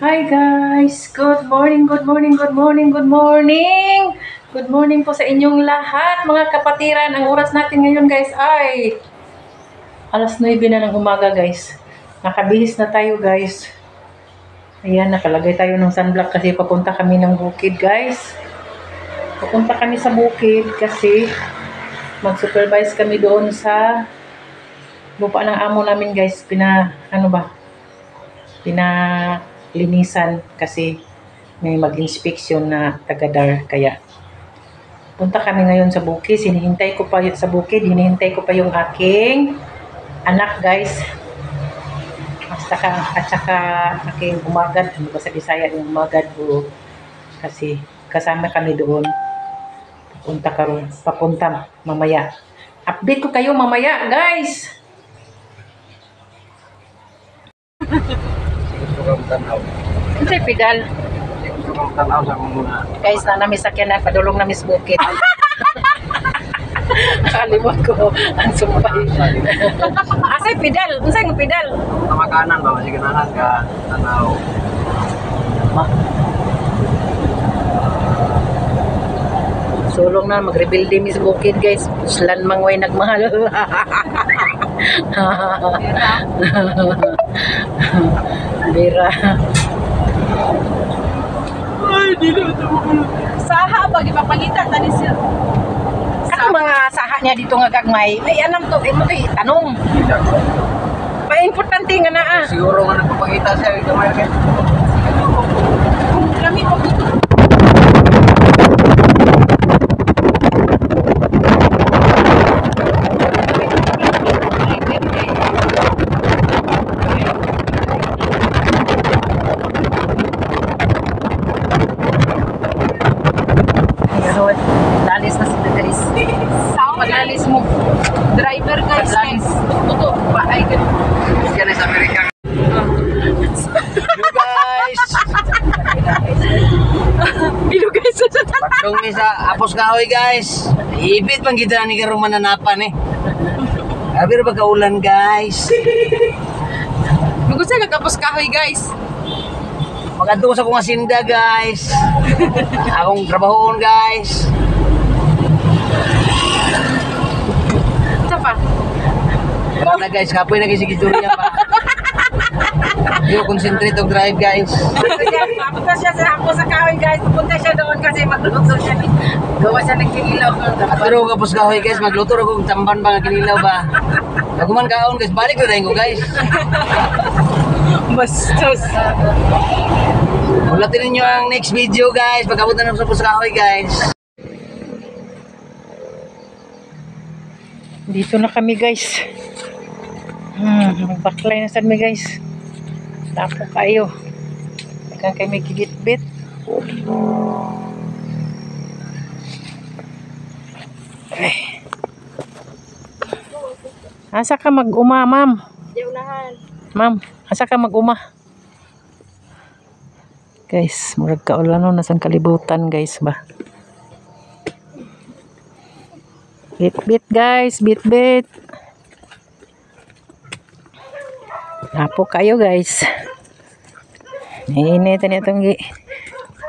Hi guys! Good morning, good morning, good morning, good morning! Good morning po sa inyong lahat mga kapatiran. Ang oras natin ngayon guys ay alas 9 na ng umaga guys. Nakabihis na tayo guys. Ayan, nakalagay tayo ng sunblock kasi papunta kami ng bukid guys. Papunta kami sa bukid kasi mag-supervise kami doon sa lupa ng amo namin guys. Linisan kasi may mag-inspection na taga-DAR, kaya punta kami ngayon sa bukid. Hinihintay ko pa yung aking anak guys, at saka aking umagad, ano ba sa Bisaya yung umagad ko, kasi kasama kami doon. Papunta mamaya, update ko kayo mamaya guys. Hindi pedal. Guys, na namin sakyan na padulong namin sa bukid. Kalimot ko ang sumpay. Asay pedal, unsay ng pedal? Tama kanan ba, masih ganahan ka tanaw. Sulong na mag-rebuild din sa bukid guys. Slan mangway nagmahal. Bira. Ay, di na ito. Saha ba gipapangita tani sir? Ano mga saha niya dito nga gagmay? May anam to, imo to tanong. Pa-importante nga na ah. Siguro nga nagpapakita siya ito may Kami po dito. Lalis na sila guys. Paglalis mo, Driver guys. Tuto ba ay ganun. yan sa Amerika. Hello guys. Hello guys. Pagdong ni sa Apos Kahoy guys. Ibit pang kita ni karon mananapan eh. Abir ba kaulan guys? Lugo sa nagapos kahoy guys. Magadto sa akong asinda guys. Akong trabahoon guys. Sa pa. Wala na guys, kapoy na kasi istorya pa. Yo, concentrate og drive guys. Papunta siya sa ako sa kahoy guys. Pupunta siya doon kasi magluto siya. Gawa siya ng kinilaw. Pero kapos kahoy guys, magluto ra kog tamban ba nga kinilaw ba. Kaguman kaon guys, balik na dayon ko guys. Bastos. Ulatin ninyo ang next video guys, pagkabot na sa kapos kahoy guys. Dito na kami guys. Baklay na sa kami guys. Tapo kayo. Ikaw kayo may kigit-bit. Asa ka mag-uma, ma'am? Diunahan. Ma'am, asa ka mag-uma? Guys, murag kaulano na sang kalibutan guys ba. Bit guys, bit. Lapo kayo guys. Init na itong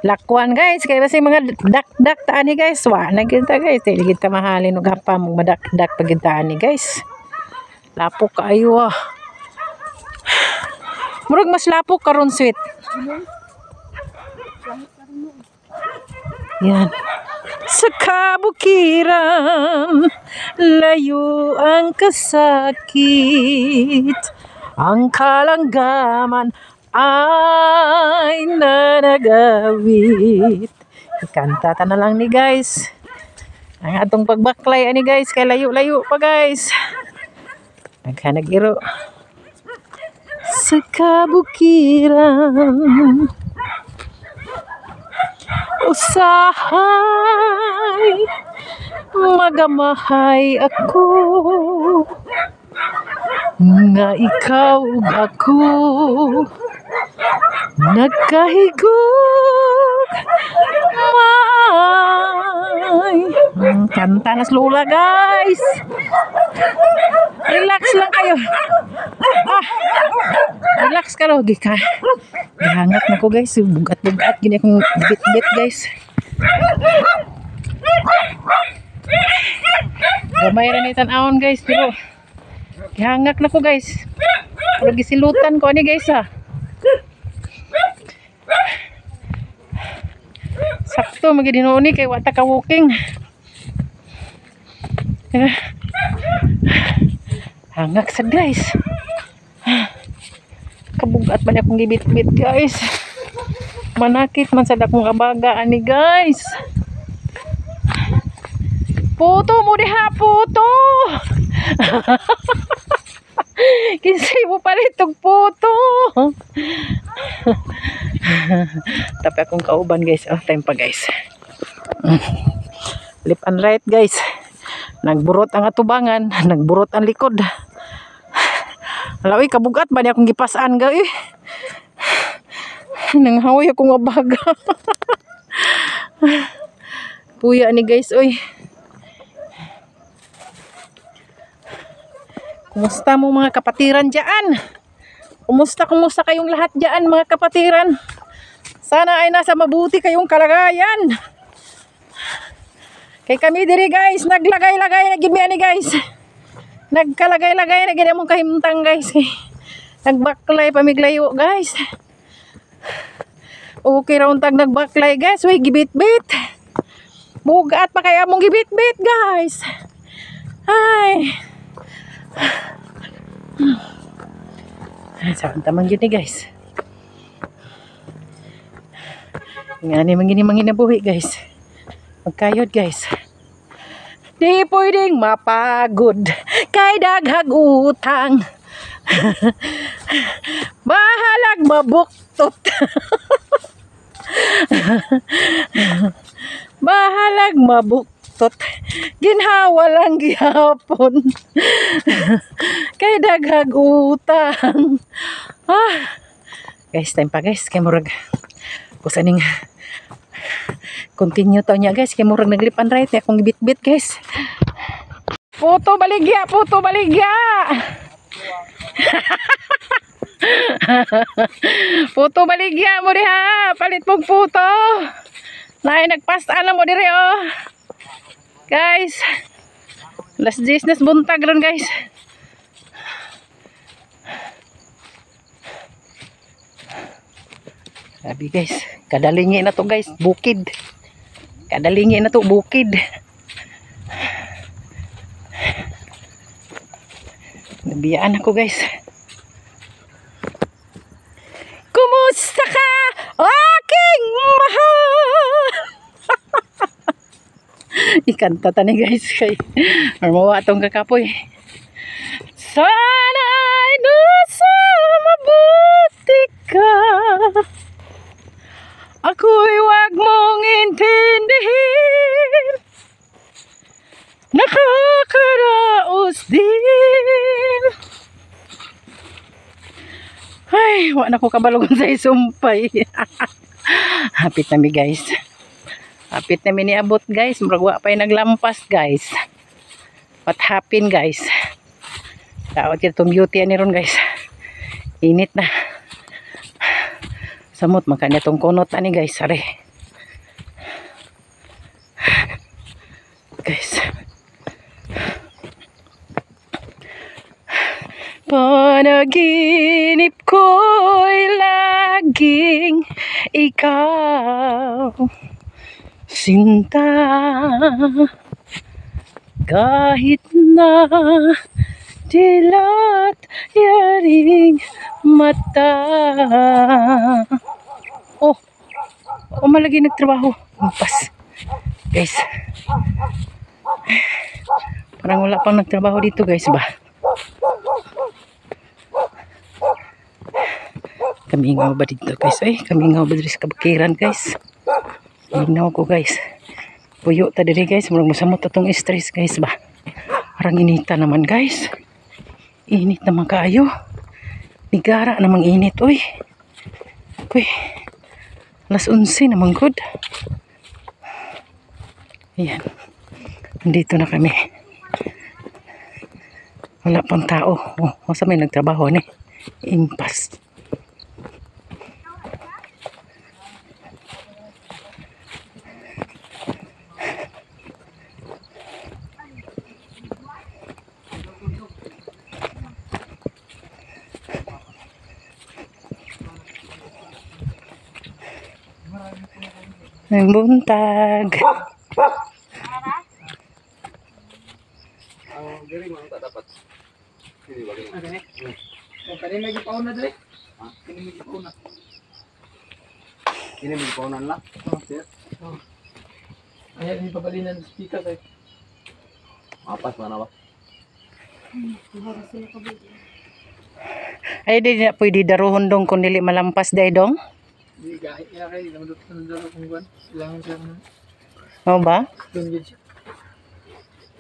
lakwan guys. Kaya basta mga dak taan ni guys. Wa na kita guys. Dili kita mahalin og hapa mo madak pagintaan ni guys. Lapo kayo ah. Murag mas lapo karon sweet. Yan. Sa kabukiran, layo ang kasakit, ang kalanggaman ay nanagawit. Ikanta ta na lang ni guys. Ang atong pagbaklay ani guys, kay layo-layo pa guys. Naghanag-iro. Sa kabukiran, usahay, magamahay ako, nga ikaw ug ako, nagkahigog, kanta na sa lula guys. Relax lang kayo. Relax ka ro, Hangak na ko guys. Bugat-bugat. Gini akong bit-bit guys. Gamay ra ni tan-awon guys. Pero hangak na ko guys. Pero gisilutan ko ani guys ha. Sakto magidinuni kay wata ka walking. Hangak sad guys. Kabugat man akong gibit-bit guys. Manakit man sad akong abaga ani guys. Puto mo diha puto. Kinsay mo palit og puto. Tapi akong kauban guys. Oh, time pa guys. Left and right guys. Nagburot ang atubangan, nagburot ang likod. Alawi kabugat ba niya akong gipasaan ga eh. Nanghawi akong abaga. Puya ni guys oy. Kumusta mo mga kapatiran diyan? Kumusta kayong lahat diyan mga kapatiran? Sana ay nasa mabuti kayong kalagayan. Kay kami diri guys, naglagay-lagay na gid mi ani guys. Nagkalagay-lagay na gid among kahimtang guys. Nagbaklay pamiglayo guys. Okay ra untag nagbaklay guys, way gibit-bit. Bugat pa kay among gibit-bit guys. Ay. Saan tamang gid ni guys. Ngani mangini-manginabuhi guys. Magkayod guys. Di pwedeng mapagod kay daghag utang. Bahalag mabuktot. Bahalag mabuktot. Ginhawa lang gihapon. Kay daghag utang. Guys, time pa guys. Kay murag kusaning continue to niya guys. Kay murag naglip and right akong bit-bit guys. Puto baligya, puto baligya. Puto baligya mo diha, palit mong puto. Nay nagpastaan na mo dire oh. Guys. Last business buntag ron guys. Sabi guys, kadalingi na to guys, bukid. Kadalingi na to, bukid. Nabiyaan ako guys. Kumusta ka, aking mahal? Ikanta tani guys kay marmawa tong kakapoy. Sana'y nasa mabuti ka. Ako'y wag mong intindihin. Nakakaraos din. Ay, wala na ko kabalogon sa isumpay. Hapit na mi guys. Hapit na mi niabot guys. Murag wa pa'y naglampas guys. What happened guys? Tawag kita itong beauty ani ron guys. Init na. Samot makanya itong kunot ani guys. Sari. Guys. Panaginip ko'y laging ikaw, sinta, kahit na dilat yaring mata. Oh, malagi nagtrabaho. Pas, guys. Parang wala pang nagtrabaho dito guys ba? Kamingaw ba dito guys? Ay, kamingaw ba dito sa kabakiran guys? Minaw ko guys. Puyo ta diri guys. Murag masamot itong stress guys ba? Parang inita naman guys. Init naman kaayo. Nigara namang init. Uy. Uy. Alas 11 naman good. Ayan. Nandito na kami. Wala pang tao. Oh, masa may nagtrabaho ni. Impas. Ang buntag. Ang diri mo ta dapat. Dili ba ganun? Ano eh? Kani may gipauna dali. Kani may gipauna. Kini mo paunan la. Ayan, hindi papalinan ng speaker kay. Mapas mana ba? Ay, di na pwede daruhon dong kung dili malampas day dong. Hindi kahit kaya kayo, namudot sa nandalo kung buwan. Kailangan siya ng O ba? tunggid siya.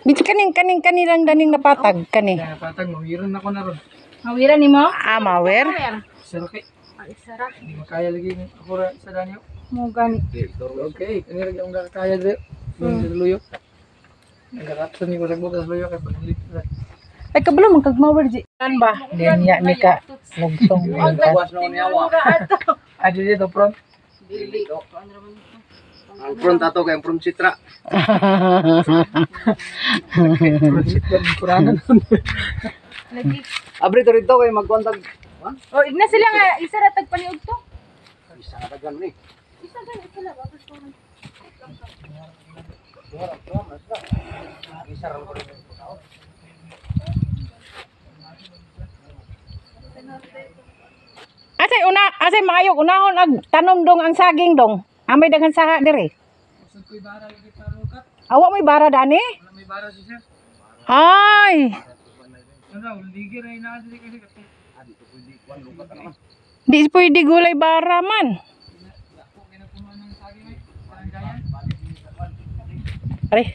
Bitch kaning lang daning napatag kani. Kaya patag, mawiran ako na ron. Mawiran ni mo? Ah, mawer. Saraki. Ay, sarap. Hindi makaya lagi ng ako ra sa danyo. Mo gani. Okay, kanina lagi akong kakaya dito. Yung luyo. Nagkakapsan ni ko sa butas luyo kaya paglit na. Ay kabalo man kag mawer di. Kan ba? Dinya ni ka lugsong. Tawas na ni awa. Adi dito, front. Ang front ato kay from Citra. Front seat ba ng kuranan? Abri to rito kay magkontag. O, igna sila nga, isa ra tag paniog to. Isa ka tagan ni. Isa gani sila ba gusto mo? Asay maayog unahon ag tanom dong ang saging dong. Amay daghan saha dire. Usod ko'y bara lagi parukat. Awa may bara dani? Wala may bara si sir. Ay, Ano, ligi rin na dito kasi kasi. di pwede gulay bara man. Ako kinapunuan ng saging ay. Parang gayan. Are.